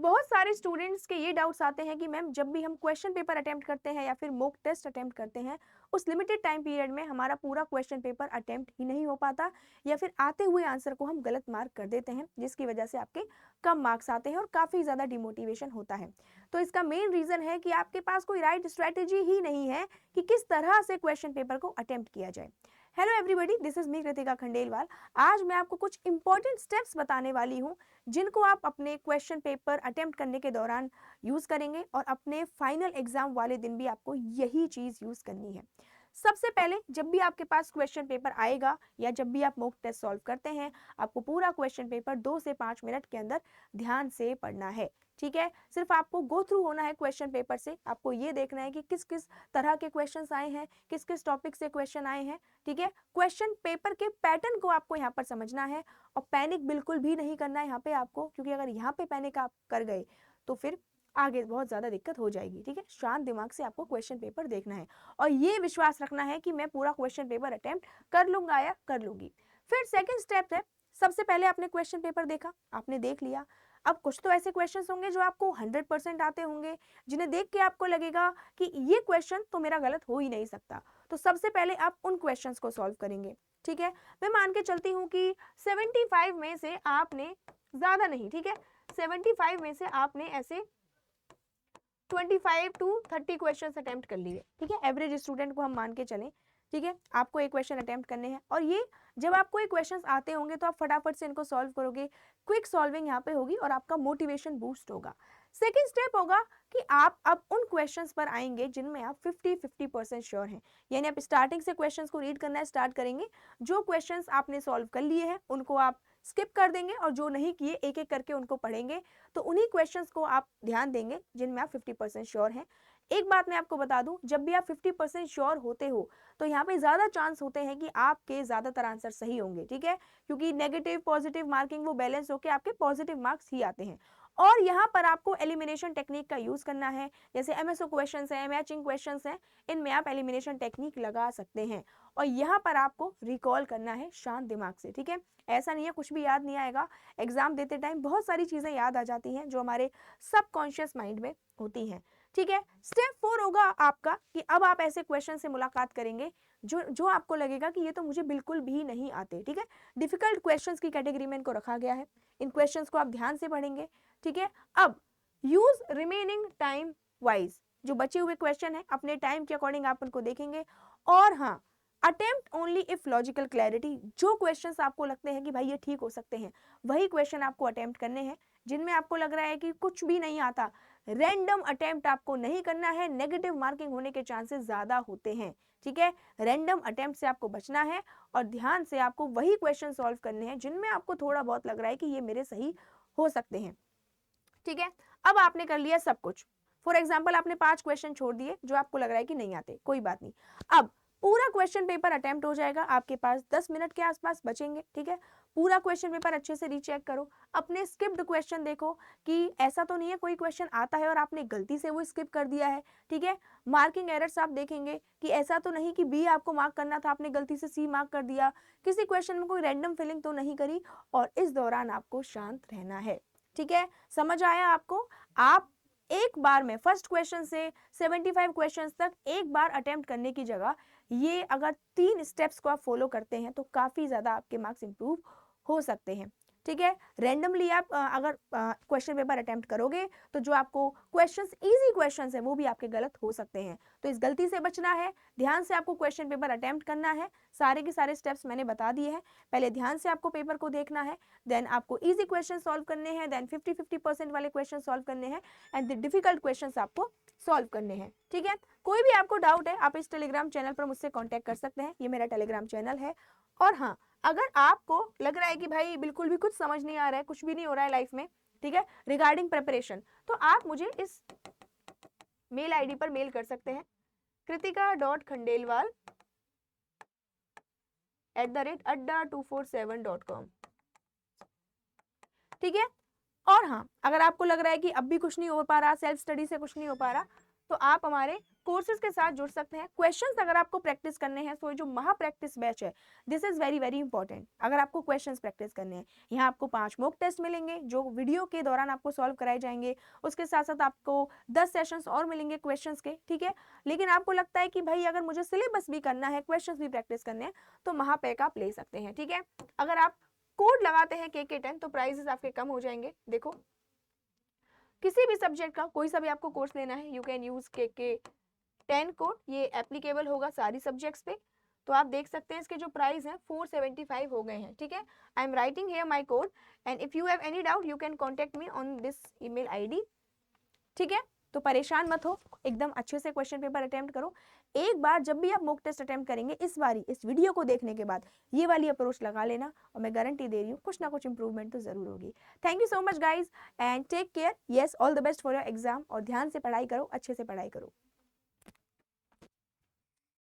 बहुत सारे स्टूडेंट्स के ये डाउट्स आते हैं कि मैम जब भी हम क्वेश्चन पेपर अटेम्प्ट करते हैं या फिर मॉक टेस्ट अटेम्प्ट करते हैं, उस लिमिटेड टाइम पीरियड में हमारा पूरा क्वेश्चन पेपर अटेम्प्ट ही नहीं हो पाता या फिर आते हुए आंसर को हम गलत मार्क कर देते हैं, जिसकी वजह से आपके कम मार्क्स आते हैं और काफ़ी ज़्यादा डिमोटिवेशन होता है। तो इसका मेन रीज़न है कि आपके पास कोई राइट स्ट्रैटेजी ही नहीं है कि किस तरह से क्वेश्चन पेपर को अटेम्प्ट किया जाए। Hello everybody, this is me Kritika Khandelwal. आज मैं आपको कुछ इंपॉर्टेंट स्टेप्स बताने वाली हूँ जिनको आप अपने क्वेश्चन पेपर अटेम्प्ट करने के दौरान यूज करेंगे और अपने फाइनल एग्जाम वाले दिन भी आपको यही चीज यूज करनी है। सबसे पहले जब भी आपके पास क्वेश्चन पेपर आएगा या जब भी आप मॉक टेस्ट सॉल्व करते हैं, आपको पूरा क्वेश्चन पेपर 2 से 5 मिनट के अंदर ध्यान से पढ़ना है। ठीक है, सिर्फ आपको गो थ्रू होना है क्वेश्चन पेपर से। आपको ये देखना है कि किस किस तरह के क्वेश्चंस आए हैं, किस किस टॉपिक से क्वेश्चन आए हैं। ठीक है, क्वेश्चन पेपर के पैटर्न को आपको यहाँ पर समझना है और पैनिक बिल्कुल भी नहीं करना है यहाँ पे आपको, क्योंकि अगर यहाँ पे पैनिक आप कर गए तो फिर आगे बहुत ज़्यादा दिक्कत हो जाएगी। ठीक है, शांत दिमाग से आपको क्वेश्चन पेपर देखना है और ये विश्वास रखना है कि मैं पूरा क्वेश्चन पेपर अटेम्प्ट कर लूंगा या कर लूंगी। फिर सेकेंड स्टेप है, सबसे पहले आपने क्वेश्चन पेपर देखा, आपने देख लिया। अब कुछ तो ऐसे क्वेश्चंस होंगे जो आपको 100% आते होंगे, जिन्हें देख के आपको लगेगा कि ये क्वेश्चन तो मेरा गलत हो ही नहीं सकता। तो सबसे पहले आप उन क्वेश्चंस को सॉल्व करेंगे। ठीक है, मैं मान के चलती हूँ कि 75 में से आपने, ज़्यादा नहीं, ठीक है, 75 में से आपने ऐसे 25 टू 30 क्वेश्चन अटेम्प्ट कर लिए। ठीक है, एवरेज स्टूडेंट को हम मान के चलें। ठीक है, आपको एक क्वेश्चन अटेम्प्ट करने हैं और ये जब आपको ये क्वेश्चंस आते होंगे तो आप फटाफट से इनको सॉल्व करोगे। क्विक सॉल्विंग यहाँ पे होगी और आपका मोटिवेशन बूस्ट होगा। सेकेंड स्टेप होगा कि आप अब उन क्वेश्चंस पर आएंगे जिनमें आप 50% श्योर हैं। यानी आप स्टार्टिंग से क्वेश्चंस को रीड करना स्टार्ट करेंगे। जो क्वेश्चंस आपने सॉल्व कर लिए हैं उनको आप स्किप कर देंगे और जो नहीं किए एक एक करके उनको पढ़ेंगे। तो उन्हीं क्वेश्चंस को आप ध्यान देंगे जिनमें आप 50% श्योर हैं। एक बात मैं आपको बता दूं, जब भी आप 50% श्योर होते हो तो यहाँ पे ज़्यादा चांस होते हैं कि आपके ज़्यादातर आंसर सही होंगे। ठीक है, क्योंकि नेगेटिव पॉजिटिव मार्किंग वो बैलेंस होकर आपके पॉजिटिव मार्क्स ही आते हैं। और यहाँ पर आपको एलिमिनेशन टेक्निक का यूज़ करना है। जैसे एमएसओ क्वेश्चंस हैं, मैचिंग क्वेश्चंस हैं, इनमें आप एलिमिनेशन टेक्निक लगा सकते हैं और यहाँ पर आपको रिकॉल करना है शांत दिमाग से। ठीक है, ऐसा नहीं है कुछ भी याद नहीं आएगा। एग्जाम देते टाइम बहुत सारी चीज़ें याद आ जाती हैं जो हमारे सबकॉन्शियस माइंड में होती हैं। ठीक है, स्टेप 4 होगा आपका कि अब आप ऐसे क्वेश्चन से मुलाकात करेंगे जो जो आपको लगेगा कि ये तो मुझे बिल्कुल भी नहीं आते। ठीक है, डिफिकल्ट क्वेश्चंस की कैटेगरी में इनको रखा गया है। इन क्वेश्चंस को आप ध्यान से पढ़ेंगे। ठीक है, अब यूज रिमेनिंग टाइम वाइज, जो बचे हुए क्वेश्चन है अपने टाइम के अकॉर्डिंग आप उनको देखेंगे। और हाँ, attempt only if logical clarity, जो क्वेश्चंस आपको लगते हैं कि भाई ये ठीक हो सकते हैं वही क्वेश्चन आपको अटेम्प्ट करने हैं। जिनमें आपको लग रहा है कि कुछ भी नहीं आता, रैंडम अटेम्प्ट आपको नहीं करना है, नेगेटिव मार्किंग होने के चांसेस ज्यादा होते हैं। ठीक है, रैंडम अटेम्प्ट से आपको बचना है और ध्यान से आपको वही क्वेश्चन सॉल्व करने हैं जिनमें आपको थोड़ा बहुत लग रहा है कि ये मेरे सही हो सकते हैं। ठीक है, अब आपने कर लिया सब कुछ। फॉर एग्जाम्पल आपने 5 क्वेश्चन छोड़ दिए जो आपको लग रहा है कि नहीं आते, कोई बात नहीं। अब पूरा क्वेश्चन पेपर अटेम्प्ट हो जाएगा, आपके पास 10 मिनट के आसपास बचेंगे। ठीक है, पूरा क्वेश्चन पेपर अच्छे से रीचेक करो, अपने स्किप्ड क्वेश्चन देखो कि ऐसा तो नहीं है कोई क्वेश्चन आता है और आपने गलती से वो स्किप कर दिया है। ठीक है, मार्किंग एरर्स आप देखेंगे कि ऐसा तो नहीं कि बी आपको मार्क करना था आपने गलती से सी मार्क कर दिया, किसी क्वेश्चन में कोई रैंडम फिलिंग तो नहीं करी। और इस दौरान आपको शांत रहना है। ठीक है, समझ आया आपको? आप एक बार में फर्स्ट क्वेश्चन से 75 क्वेश्चंस तक एक बार अटेम्प्ट करने की जगह ये अगर 3 स्टेप्स को आप फॉलो करते हैं तो काफी ज्यादा आपके मार्क्स इंप्रूव हो सकते हैं। ठीक है, रैंडमली आप अगर क्वेश्चन पेपर अटेम्प्ट करोगे तो जो आपको क्वेश्चंस इजी क्वेश्चंस है वो भी आपके गलत हो सकते हैं। तो इस गलती से बचना है, ध्यान से आपको क्वेश्चन पेपर अटेम्प्ट करना है। सारे के सारे स्टेप्स मैंने बता दिए हैं। पहले ध्यान से आपको पेपर को देखना है, देन आपको इजी क्वेश्चन सॉल्व करने हैं, देन 50-50% वाले क्वेश्चन सॉल्व करने हैं एंड डिफिकल्ट क्वेश्चन आपको सॉल्व करने हैं। ठीक है, कोई भी आपको डाउट है आप इस टेलीग्राम चैनल पर मुझसे कांटेक्ट कर सकते हैं, ये मेरा टेलीग्राम चैनल है। और हाँ, अगर आपको लग रहा है कि भाई बिल्कुल भी कुछ समझ नहीं आ रहा है, कुछ भी नहीं हो रहा है लाइफ में, ठीक है, रिगार्डिंग प्रिपरेशन, तो आप मुझे इस मेल आईडी पर मेल कर सकते हैं, kritika.khandelwal@adda247.com। ठीक है, और हाँ, अगर आपको लग रहा है कि अब भी कुछ नहीं हो पा रहा, सेल्फ स्टडी से कुछ नहीं हो पा रहा, तो आप हमारे कोर्सेज के साथ जुड़ सकते हैं। क्वेश्चंस अगर आपको प्रैक्टिस करने हैं, तो जो महा प्रैक्टिस बैच है, this is very very important. अगर आपको क्वेश्चंस प्रैक्टिस करने हैं, यहाँ आपको 5 मॉक टेस्ट मिलेंगे जो वीडियो के दौरान आपको सॉल्व कराए जाएंगे। उसके साथ साथ आपको 10 सेशंस और मिलेंगे क्वेश्चंस के, ठीक है। लेकिन आपको लगता है कि भाई अगर मुझे सिलेबस भी करना है, क्वेश्चंस भी प्रैक्टिस करने हैं, तो महापैक आप ले सकते हैं, ठीक है। अगर आप कोड लगाते हैं KK10 तो प्राइसेस आपके कम हो जाएंगे। देखो, किसी भी सब्जेक्ट का कोई सा भी आपको कोर्स लेना है, you can use KK10 code, ये एप्लीकेबल होगा सारी सब्जेक्ट्स पे। तो आप देख सकते हैं इसके जो प्राइस हैं 475 हो गए हैं, ठीक है। I am writing here my code and if you have any doubt you can contact me on this email ID, ठीक है। तो परेशान मत हो, एकदम अच्छे से क्वेश्चन पेपर अटेम्प्ट करो। एक बार जब भी आप मॉक टेस्ट अटेम्प्ट करेंगे, इस बारी इस वीडियो को देखने के बाद ये वाली अप्रोच लगा लेना, और मैं गारंटी दे रही हूँ कुछ ना कुछ इंप्रूवमेंट तो जरूर होगी। Thank you so much guys and take care. Yes, all the best for your exam, और ध्यान से पढ़ाई करो, अच्छे से पढ़ाई करो।